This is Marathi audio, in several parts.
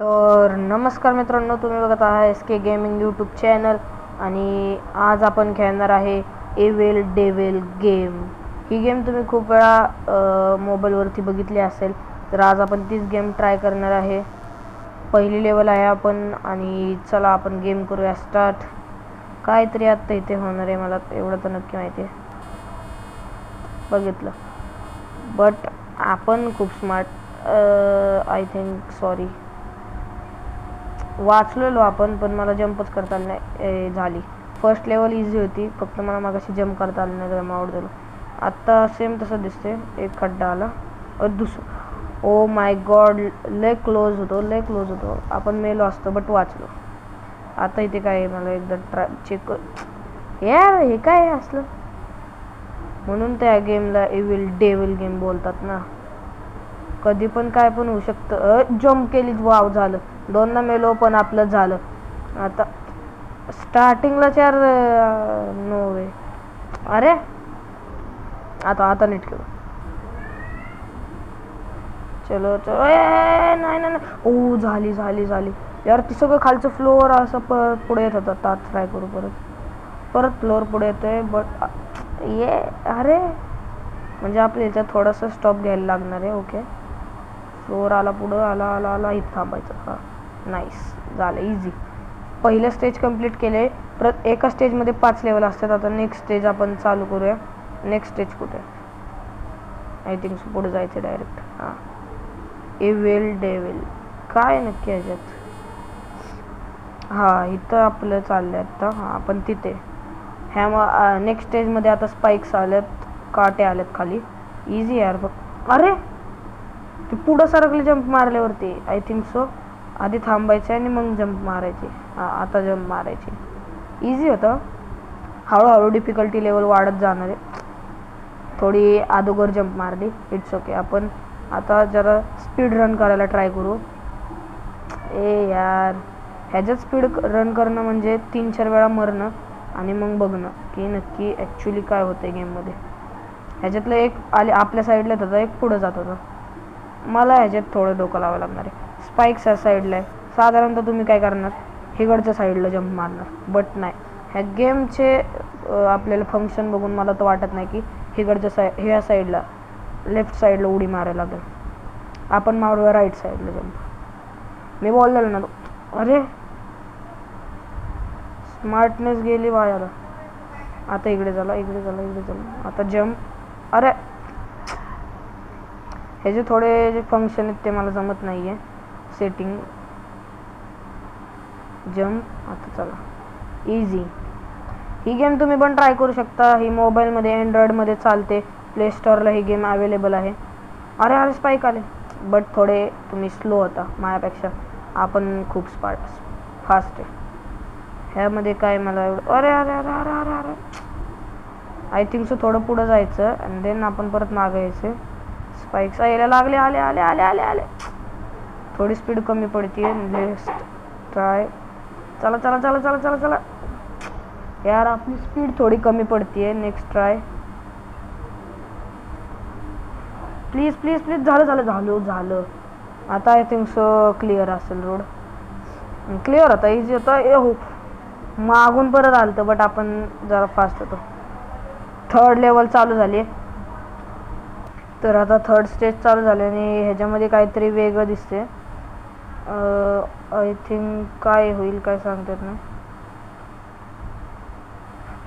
तर नमस्कार मित्रांनो, तुम्ही बघत आहात SK गेमिंग यूट्यूब चॅनल आणि आज आपण खेळणार आहे एव्हिल डेव्हिल गेम। ही गेम तुम्ही खूप वेळा मोबाईलवरती बघितली असेल, तर आज आपण तीच गेम ट्राय करणार आहे। पहिली लेवल आहे आपण आणि चला आपण गेम करूया स्टार्ट। काहीतरी आता इथे होणार आहे, मला एवढं तर नक्की माहिती आहे, बघितलं। बट आपण खूप स्मार्ट आय थिंक, सॉरी वाचलेलो आपण, पण मला जंपच करता आलं नाही झाली। फर्स्ट लेवल इझी होती, फक्त मला मागाशी जंप करता आलं नाही, त्यामुळे आवड झालं। आत्ता सेम तसं दिसते, एक खड्डा आला और दुसरं, ओ माय गॉड, लय क्लोज होतो, आपण मेलो असतो बट वाचलो। आता इथे काय आहे, मला एकदा चेक यार, हे काय असलं, म्हणून त्या गेमला एव्हिल डेव्हिल गेम बोलतात ना। कधी पण काय पण होऊ शकतं। जंप केली, वाव झालं, दोनदा मेलो पण आपलं झालं। आता स्टार्टिंगलाच यार, नो वे, अरे आता नीट केलं, चलो चलो, नाही, ओ झाली यार। ती सगळं खालचं फ्लोअर असं पुढे येत होतं, आता ट्राय करू परत फ्लोअर पुढे येतोय, बट ये अरे, म्हणजे आपल्या याच्यात थोडासा स्टॉप घ्यायला लागणार आहे। ओके, फ्लोअर आला पुढं, आला इथं थांबायचं। हां, नाईस, झालं इझी। पहिलं स्टेज कंप्लीट केले। एका स्टेजमध्ये 5 लेवल असतात। आता नेक्स्ट स्टेज आपण चालू करूया। नेक्स्ट स्टेज कुठे, आय थिंक पुढे जायचं डायरेक्ट। हां, एव्हिल डेव्हिल काय नक्की ह्याच्यात? हां, इथं आपलं चाललंय आता। हां, आपण तिथे ह्या नेक्स्ट स्टेजमध्ये आता स्पाइक्स आल्यात, काटे आलेत खाली, इझी यार बघ। अरे ते पुढं सरकले जंप मारल्यावरती, आय थिंक सो आधी थांबायचे आणि मग जंप मारायचे। हां, आता जंप मारायचे, इझी होतं। हळूहळू डिफिकल्टी लेवल वाढत जाणार आहे। थोडी अगोदर जंप मारली, इट्स ओके। आपण आता जरा स्पीड रन करायला ट्राय करू। ए यार, ह्याच्यात स्पीड रन करणं म्हणजे 3-4 वेळा मरणं आणि मग बघणं की नक्की ॲक्च्युली काय होतं गेममध्ये। ह्याच्यातलं एक आपल्या साईडला येत होतं, एक पुढं जात होतं। मला ह्याच्यात थोडं डोकं लावावं लागणार आहे। स्पाइक्स ह्या साईडला आहे, साधारणतः तुम्ही काय करणार, हिकडच्या साईडला जंप मारणार, बट नाही, ह्या गेमचे आपल्याला फंक्शन बघून मला तर वाटत नाही की ह्या साईडला, लेफ्ट साईडला उडी मारायला लागेल। आपण मारूया राईट साईडला जंप। मी बोललेलो ना, अरे स्मार्टनेस गेली वायाला। आता इकडे झाला, आता जंप। अरे हे जे थोडे जे फंक्शन आहेत ते मला जमत नाही आहे, सेटिंग। जंप, आता चला इझी। ही गेम तुम्ही पण ट्राय करू शकता, ही मोबाईलमध्ये अँड्रॉइडमध्ये चालते, प्ले स्टोअरला ही गेम अवेलेबल आहे। अरे स्पाइक आले, बट थोडे तुम्ही स्लो होता माझ्यापेक्षा, आपण खूप फास्ट आहे। ह्यामध्ये काय मला एवढं, अरे आय थिंक सो थोडं पुढं जायचं आणि देन आपण परत मागे यायचं। स्पाइक्स यायला लागले, आले, थोडी स्पीड कमी पडते। नेक्स्ट ट्राय, चला यार, आपली स्पीड थोडी कमी पडते। नेक्स्ट ट्राय, प्लीज, झालं। आता आय थिंक सो क्लिअर असेल रोड, क्लिअर होता, इझी होता। हो, मागून परत आलतं, बट आपण जरा फास्ट होतो। थर्ड लेवल चालू झाली, तर आता थर्ड स्टेज चालू झाले आणि ह्याच्यामध्ये काहीतरी वेगळं दिसते। आय थिंक काय होईल काय सांगतात ना,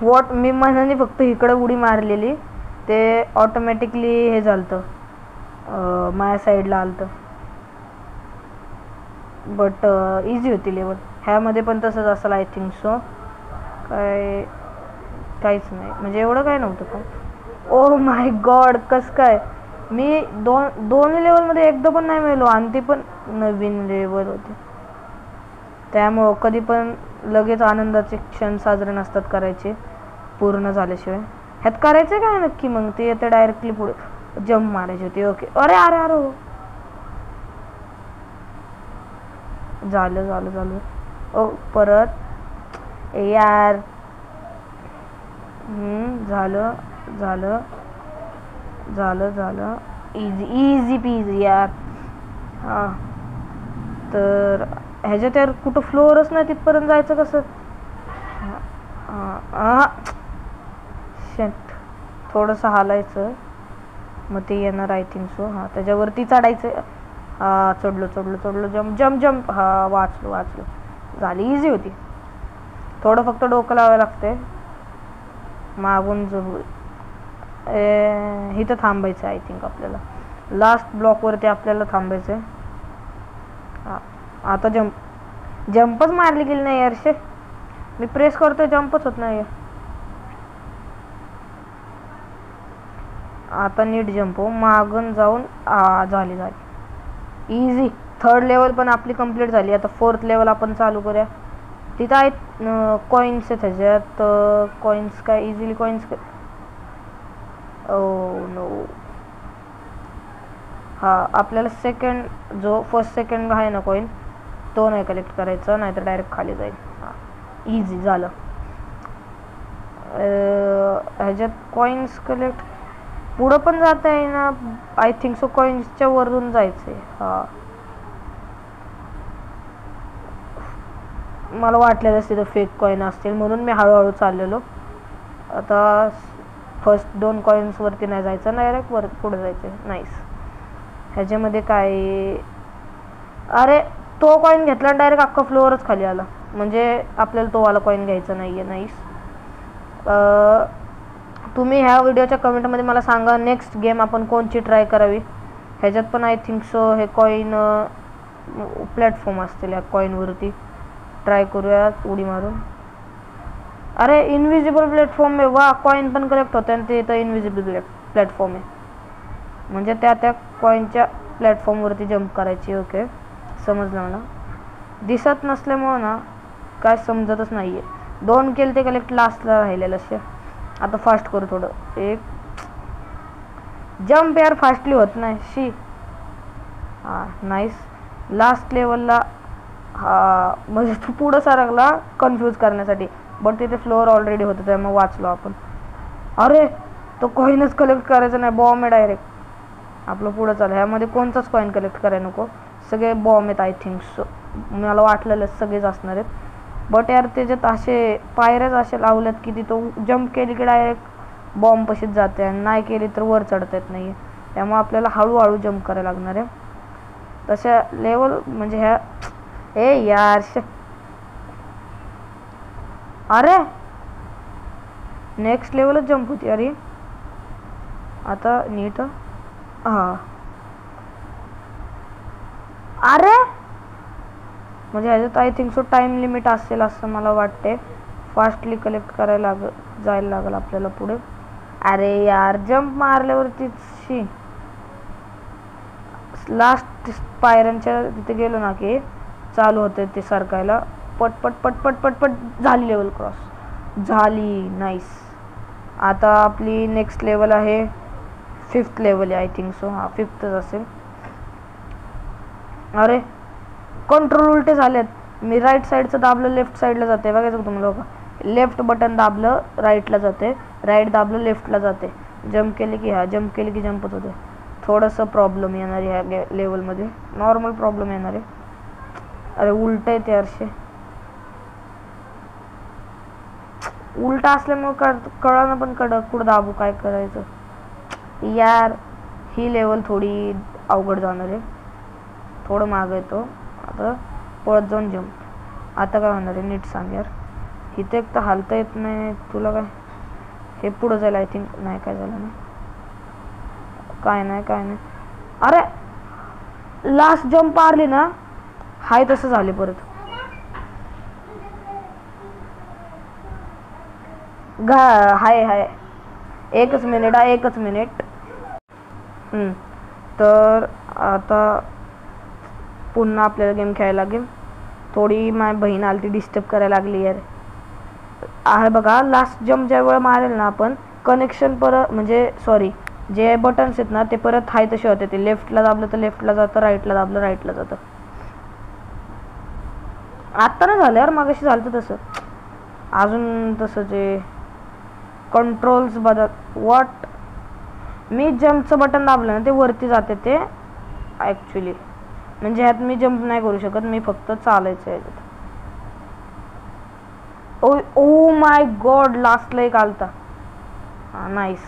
वॉट, मी मनाने फक्त इकडं उडी मारलेली, ते ऑटोमॅटिकली हे झालं, माझ्या साईडला आलतं, बट इझी होती लेवल। ह्यामध्ये पण तसंच असेल आय थिंक सो, काहीच नाही, म्हणजे एवढं काय नव्हतं काय। ओ माय गॉड, कसं काय, मी दोन्ही लेवलमध्ये एकदा पण नाही मिळालो, आणि ती पण नवीन लेवल होती। त्यामुळं कधी पण लगेच आनंदाचे क्षण साजरे नसतात करायचे पूर्ण झाल्याशिवाय। ह्यात करायचं काय नक्की, मग ते येते डायरेक्टली पुढे जंप मारायची होती। ओके, अरे झालं। ओ परत, यार, झालं, इझी पीझी यार। हा तर ह्याच्यात यार कुठं फ्लोअरच नाही, तिथपर्यंत जायचं कसं? शेट, थोडंसं हालायचं मग ते येणार आय थिंक सो. हां त्याच्यावरती चढायचं. हा चढलो चढलो चढलो, जम्प जम्प जम्प. हा वाचलो वाचलो, झाली, इझी होती. थोडं फक्त डोकं लावायला लागते मागून जवळ. इथं थांबायचं आय थिंक आपल्याला, लास्ट ब्लॉकवरती आपल्याला थांबायचं आहे. आता जंपच मारली गेली नाही यारशे, मी प्रेस करतोय जंपच होत नाही. आता नीट जंप हो, मागून जाऊन. झाली झाली, इझी. 3rd लेवल पण आपली कंप्लीट झाली. आता 4th लेवल आपण चालू करूया. तिथं आहेत कॉईन्स आहे त्याच्यात. कॉईन्स काय इझिली कॉईन्स. Oh no. हा आपल्याला सेकंड जो फर्स्ट सेकंड आहे ना कॉईन, तो नाही कलेक्ट करायचा, नाही तर डायरेक्ट खाली जाईल. इझी झालं. ह्याच्यात कॉईन्स कलेक्ट पुढं पण जाता आहे ना आय थिंक सो, कॉईन्सच्या वरून जायचंय. हा मला वाटलेलं तिथं फेक कॉईन असतील म्हणून मी हळूहळू चाललेलो. आता फर्स्ट 2 कॉईन्सवरती नाही जायचं, डायरेक्ट वर पुढे जायचं. नाईस. ह्याच्यामध्ये काय, अरे तो कॉईन घेतला डायरेक्ट अख्खा फ्लोअरच खाली आला, म्हणजे आपल्याला तो वाला कॉईन घ्यायचा नाही आहे. नाईस. तुम्ही ह्या व्हिडिओच्या कमेंटमध्ये मला सांगा नेक्स्ट गेम आपण कोणची ट्राय करावी. ह्याच्यात पण आय थिंक सो हे कॉईन प्लॅटफॉर्म असतील, या कॉईनवरती ट्राय करूयात उडी मारून. अरे इनविजिबल प्लॅटफॉर्म आहे, वा कॉईन पण कलेक्ट होते आणि ते तर इनविजिबल प्लॅटफॉर्म आहे, म्हणजे त्या कॉईनच्या प्लॅटफॉर्मवरती जंप करायची. ओके समजलं मला. दिसत नसल्यामुळं ना काय समजतच नाही आहे. 2 केले ते कलेक्ट लास्टला राहिलेलं असे. आता फास्ट करू थोडं. एक जंप यार फास्टली होत नाही शी. हां नाईस. लास्ट लेवलला हा म्हणजे तू पुढं सरकला कन्फ्यूज करण्यासाठी, बट तिथे फ्लोअर ऑलरेडी होतं त्यामुळे वाचलो आपण. अरे तो कॉईनच कलेक्ट करायचा नाही, बॉम्ब आहे डायरेक्ट. आपलं पुढं चालू. ह्यामध्ये कोणताच कॉईन कलेक्ट करायला नको, सगळे बॉम्ब आहेत आय थिंक सो. मला वाटलेलं सगळेच असणार आहेत, बट यार त्याच्यात असे पायऱ्याच असे लावल्यात की तिथं जंप केली की डायरेक्ट बॉम्ब पशीच जाते, आणि नाही केली तर वर चढता येत नाही. त्यामुळे आपल्याला हळूहळू जंप करायला लागणार आहे. तशा लेवल म्हणजे ह्या यार अरे नेक्स्ट लेवलच जंप होती. अरे आता नीट. हा अरे म्हणजे ह्याच्यात I think so time limit असेल असं मला वाटते. फास्टली कलेक्ट करायला जायला लागेल आपल्याला पुढे. अरे यार जंप मारल्यावरतीच लास्ट पायऱ्यांच्या तिथे गेलो ना की चालू होते ते सरकायला. पट पट पट पट पट पट झाली लेवल क्रॉस झाली. नाईस. आता आपली नेक्स्ट लेवल आहे 5th लेवल आहे आय थिंक सो. हा 5thच असेल. अरे कंट्रोल उलटे झालेत. मी राईट साईडचं दाबलं लेफ्ट साईडला जाते, बघायचं का तुम्हाला? लेफ्ट बटन दाबलं राईटला जाते, राईट दाबलं लेफ्टला जाते. जंप केले की जंप केले की जंपच होते. थोडंसं प्रॉब्लेम येणार आहे ह्या लेवलमध्ये, नॉर्मल प्रॉब्लेम येणार आहे. अरे उलट येते यारशे, उलटा असल्यामुळे कळानं पण कुठं दाबू काय करायचं यार. ही लेवल थोडी अवघड जाणार आहे. थोडं मागं येतो आता, पळत जाऊन जंप. आता काय होणार आहे नीट सांग यार. इथे एक तर हालता येत नाही तुला काय. हे पुढं जायला आय थिंक नाही, काय झालं नाही, काय नाही काय नाही. अरे लास्ट जंप मारली ना हाय तसं झाले परत. हाय हाय एकच मिनिट हा, एकच मिनिट. तर आता पुन्हा आपल्याला गेम खेळायला लागेल. थोडी माझी बहीण आली ती डिस्टर्ब करायला लागली यार. आहे बघा लास्ट जंप ज्या वेळेला मारेल ना आपण, कनेक्शन परत म्हणजे सॉरी जे बटन्स आहेत ना ते परत हाय तसे होते. ते लेफ्टला दाबलं तर लेफ्टला जातं, राईटला दाबलं राईटला जातं. आत्ता नाही झालं यार, मागाशी झालं तसं. अजून तसं जे कंट्रोल्स बदल वॉट, मी जंपचं बटन दाबलं ना ते वरती जाते ते ॲक्च्युली. म्हणजे ह्यात मी जंप नाही करू शकत, मी फक्त चालायचं आहे. ओ ओ माय गॉड, लास्टला एक आलता. हां नाईस,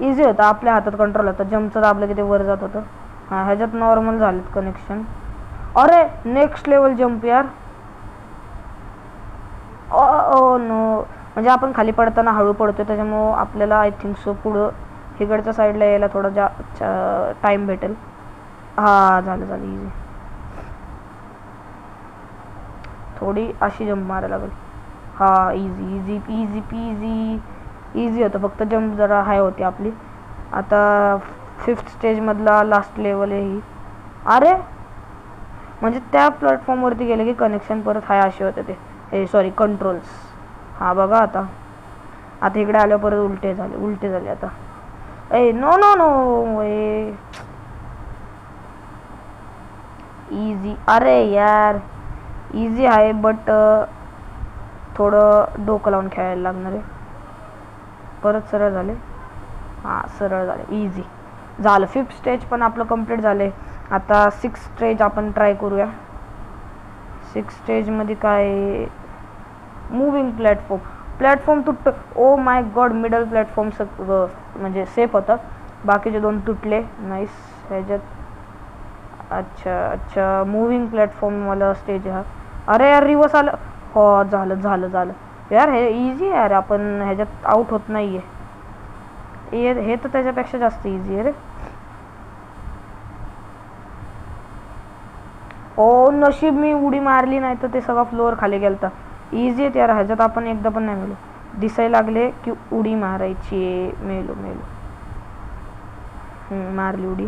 इझी होता, आपल्या हातात कंट्रोल होता. जंपचं दाबलं की ते वर जात होतं. हां ह्याच्यात नॉर्मल झालेत कनेक्शन. अरे नेक्स्ट लेवल जंप यार. ओ नो, म्हणजे आपण खाली पडताना हळू पडतो, त्याच्यामुळं आपल्याला आय थिंक सो पुढं इकडच्या साईडला यायला थोडा टाईम भेटेल. हां झालं झालं, इझी. थोडी अशी जंप मारायला लागेल. हां इझी इझी इझी पीझी, इझी होतं, फक्त जंप जरा हाय होती आपली. आता 5th स्टेजमधला लास्ट लेवल आहे ही. अरे म्हणजे त्या प्लॅटफॉर्मवरती गेले की कनेक्शन परत हाय असे होते ते, हे सॉरी कंट्रोल्स. हां बघा आता इकडे आल्यावर परत उलटे झाले आता. ए नो नो नो, ए इझी. अरे यार इझी आहे बट थोडं डोकं लावून खेळायला लागणार आहे. परत सरळ झाले. हां सरळ झाले, इझी झालं. 5th स्टेज पण आपलं कंप्लीट झाले. आता 6th स्टेज आपण ट्राय करूया. 6th स्टेजमध्ये काय, मूविंग प्लॅटफॉर्म तुटतं. Oh my god, middle platform म्हणजे सेफ होतं, बाकीचे 2 तुटले. नाईस. ह्याच्यात अच्छा मूविंग प्लॅटफॉर्मवाला स्टेज हा. अरे यार रिवर्स आलं. हो झालं यार, हे इझी आहे यार, आपण ह्याच्यात आउट होत नाही आहे. हे तर त्याच्यापेक्षा जास्त इझी आहे रे. ओ नशीब मी उडी मारली नाही तर ते सगळा फ्लोअर खाली गेलता. इझी आहे यार, ह्याच्यात आपण एकदा पण नाही मेलो. दिसायला लागले की उडी मारायची. मेलो मारली उडी.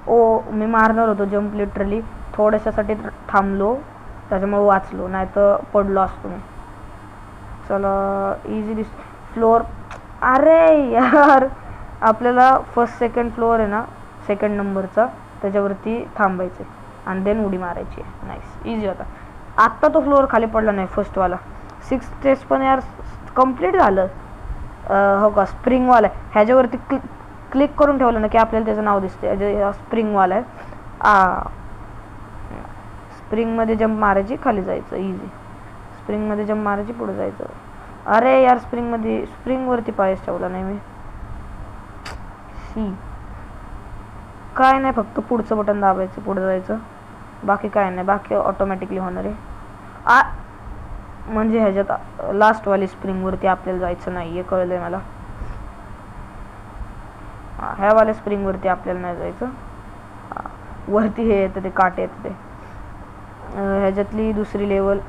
ओ मी मारणार होतो जंप, लिटरली थोड्याशासाठी थांबलो, त्याच्यामुळे वाचलो, नाही तर पडलो असतो मी. चला इझी दिस फ्लोअर. अरे यार आपल्याला फर्स्ट सेकंड फ्लोअर आहे ना, सेकंड नंबरचा, त्याच्यावरती थांबायचे आणि देन उडी मारायची. नाईस, इझी होता. आत्ता तो फ्लोअर खाली पडला नाही फर्स्टवाला. 6th स्टेज पण यार कंप्लीट झालं. हो का, स्प्रिंगवाला आहे. ह्याच्यावरती क्लिक करून ठेवलं ना की आपल्याला त्याचं नाव दिसते. स्प्रिंगवाला आहे. स्प्रिंगमध्ये जंप मारायची, खाली जायचं, इझी. स्प्रिंगमध्ये जंप मारायची, पुढे जायचं. अरे यार स्प्रिंगवरती पायच ठेवला नाही मी. काय नाही, फक्त पुढचं बटन दाबायचं, पुढे जायचं, बाकी काय नाही, बाकी ऑटोमॅटिकली होणार आहे. म्हणजे ह्याच्यात लास्टवाली स्प्रिंगवरती आपल्याला जायचं नाही आहे, कळलंय मला. ह्यावाल्या स्प्रिंगवरती आपल्याला नाही जायचं. वरती हे येतं, ते काटे येतं ते. ह्याच्यातली दुसरी लेवल.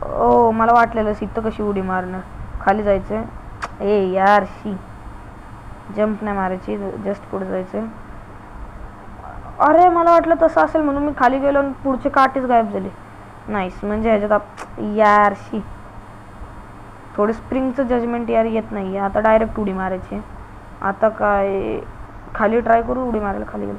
ओ मला वाटलेलं इथं कशी उडी मारणार, खाली जायचं. ए यार जंप नाही मारायची, जस्ट पुढे जायचं. अरे मला वाटलं तसं असेल म्हणून मी खाली गेलो आणि पुढचे काटेच गायब झाले. नाईस. म्हणजे ह्याच्यात यार थोडे स्प्रिंगचं जजमेंट यार येत नाही आहे. आता डायरेक्ट उडी मारायची. आता काय खाली ट्राय करू उडी मारायला, खाली गेलो.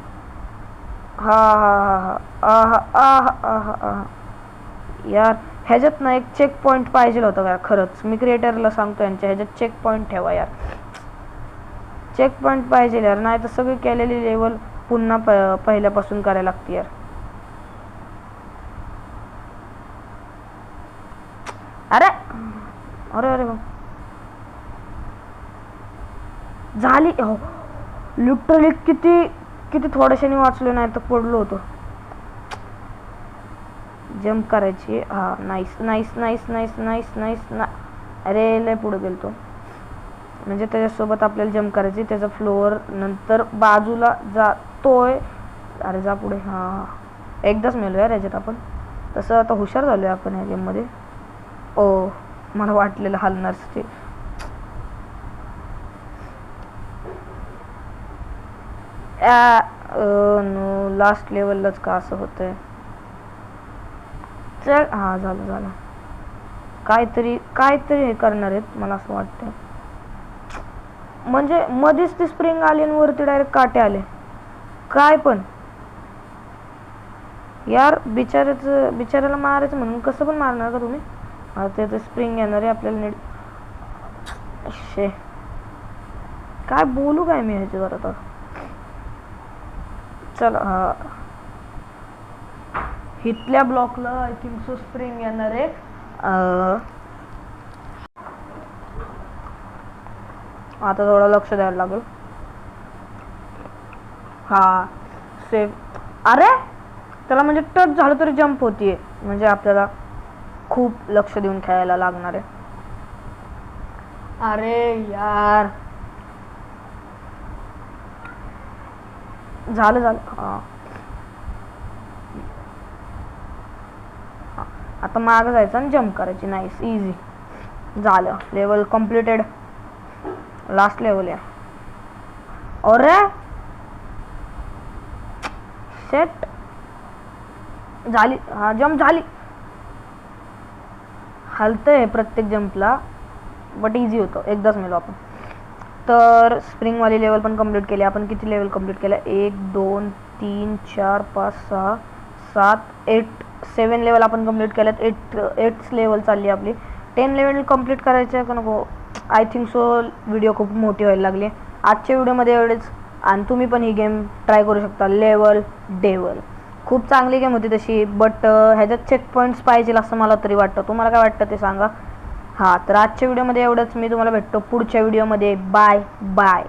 यार ह्याच्यात ना एक चेक पॉईंट पाहिजे होतं का खरंच. मी क्रिएटरला सांगतो यांच्या ह्याच्यात चेक पॉईंट ठेवा यार, चेक पॉईंट पाहिजे यार, नाही तर सगळी केलेली लेवल पुन्हा पहिल्यापासून करायला लागते यार. अरे अरे अरे झाली. हो लिटरली किती थोड्याशाने वाचलो, नाही तर पडलो होतो. जंप करायची. हा नाईस. अरे लय पुढे गेलतो. म्हणजे त्याच्यासोबत आपल्याला जंप करायची, त्याचा फ्लोअर नंतर बाजूला जातोय. अरे जा पुढे. हां एकदाच मेलो यार याच्यात आपण. तसं आता हुशार झालो आहे आपण ह्या गेममध्ये. ओ मला वाटलेलं हलणारचे. नो लास्ट लेवललाच का असं होतंय. चल हां झालं. काहीतरी हे करणार आहेत मला असं वाटतं. म्हणजे मध्येच ती स्प्रिंग आली आणि वरती डायरेक्ट काटे आले. काय पण यार बिचाऱ्याला मारायचं म्हणून कसं पण मारणार का तुम्ही. आता ते स्प्रिंग येणार आहे आपल्याला नीट. काय बोलू काय मी ह्याच्यावर आता. चला हा इथल्या ब्लॉकला आय थिंक सो स्प्रिंग येणार आहे. आता थोडं लक्ष द्यायला लागेल. हा सेफ. अरे त्याला म्हणजे टच झालं तरी जंप होतीये, म्हणजे आपल्याला खूप लक्ष देऊन खेळायला लागणार आहे. अरे यार झालं. हा आता मागं जायचं आणि जंप करायची. नाईस इझी झालं. Level completed. लास्ट लेवल आहे. अरे सेट झाली. हा जंप झाली. हलतंय प्रत्येक जंपला बट इझी होतं. एकदाच मेलो आपण. तर स्प्रिंगवाली लेवल पण कंप्लीट केली आपण. किती लेवल कंप्लीट केल्या? 1 2 3 4 5 6 7 8 7 लेवल आपण कंप्लीट केल्यात. 8 लेवल चालली आपली. 10 लेवल कंप्लीट करायचं का नको? आय थिंक सो व्हिडिओ खूप मोठी व्हायला लागली. आजच्या व्हिडिओमध्ये एवढेच. आणि तुम्ही पण ही गेम ट्राय करू शकता. लेवल डेवल खूप चांगली गेम होती तशी, बट ह्याच्यात चेक पॉईंट्स पाहिजे असं मला तरी वाटतं. तुम्हाला काय वाटतं ते सांगा. हां तर आजच्या व्हिडिओमध्ये एवढंच. मी तुम्हाला भेटतो पुढच्या व्हिडिओमध्ये. Bye bye.